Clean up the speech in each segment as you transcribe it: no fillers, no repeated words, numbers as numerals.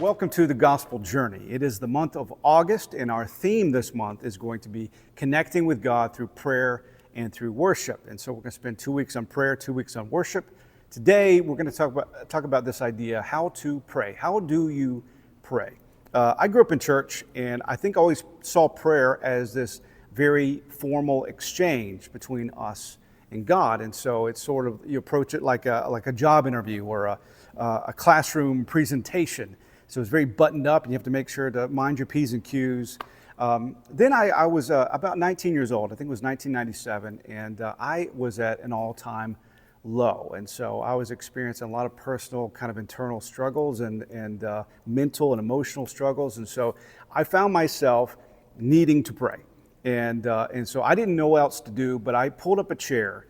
welcome to the Gospel Journey. It is the month of August, and our theme this month is going to be connecting with God through prayer and through worship. And so we're going to spend 2 weeks on prayer, 2 weeks on worship. Today, we're going to talk about this idea, how to pray. How do you pray? I grew up in church, and I think I always saw prayer as this very formal exchange between us and God. And so it's sort of, you approach it like a job interview or a classroom presentation. So it's very buttoned up, and you have to make sure to mind your P's and Q's. Then I was about 19 years old. I think it was 1997, and I was at an all-time low. And so I was experiencing a lot of personal kind of internal struggles and mental and emotional struggles. And so I found myself needing to pray. And so I didn't know what else to do, but I pulled up a chair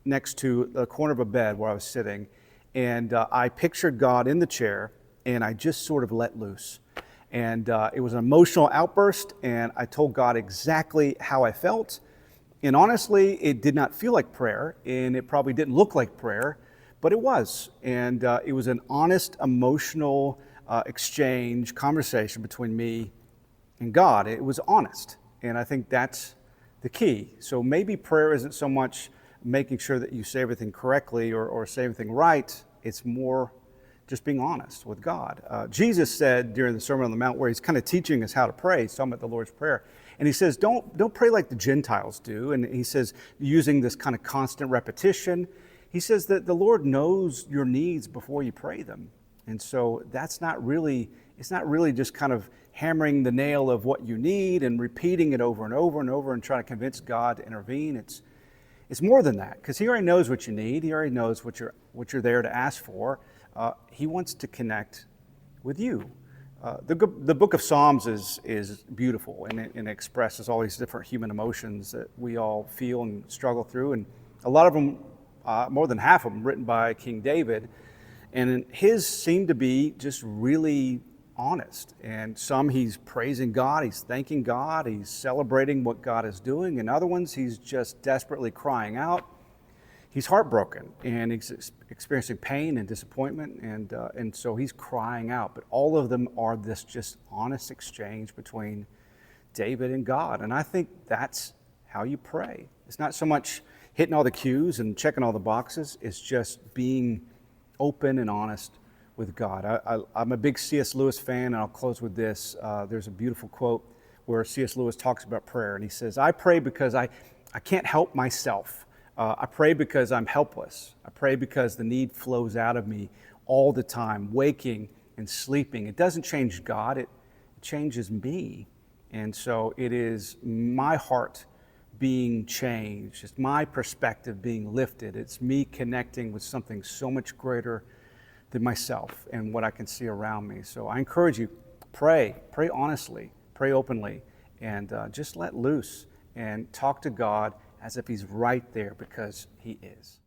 next to the corner of a bed where I was sitting, and I pictured God in the chair, and I just sort of let loose. And it was an emotional outburst, and I told God exactly how I felt. And honestly, it did not feel like prayer, and it probably didn't look like prayer, but it was. And it was an honest, emotional exchange, conversation between me and God. It was honest, and I think that's the key. So maybe prayer isn't so much making sure that you say everything correctly or say everything right. It's more just being honest with God. Jesus said during the Sermon on the Mount, where he's kind of teaching us how to pray, he's talking about the Lord's Prayer, and he says, don't pray like the Gentiles do. And he says, using this kind of constant repetition, he says that the Lord knows your needs before you pray them. And so it's not really just kind of hammering the nail of what you need and repeating it over and over and over and trying to convince God to intervene. It's more than that, because he already knows what you need. He already knows what you're there to ask for. He wants to connect with you. The book of Psalms is beautiful, and it expresses all these different human emotions that we all feel and struggle through. And a lot of them, more than half of them, written by King David. And his seem to be just really honest. And some he's praising God, he's thanking God, he's celebrating what God is doing. And other ones he's just desperately crying out. He's heartbroken, and he's experiencing pain and disappointment, and so he's crying out. But all of them are this just honest exchange between David and God. And I think that's how you pray. It's not so much hitting all the cues and checking all the boxes. It's just being open and honest with God. I'm a big C.S. Lewis fan, and I'll close with this. There's a beautiful quote where C.S. Lewis talks about prayer, and he says, "I pray because I can't help myself. I pray because I'm helpless. I pray because the need flows out of me all the time, waking and sleeping. It doesn't change God, it changes me. And so it is my heart being changed. It's my perspective being lifted. It's me connecting with something so much greater than myself and what I can see around me." So I encourage you, pray honestly, pray openly, and just let loose and talk to God as if he's right there, because he is.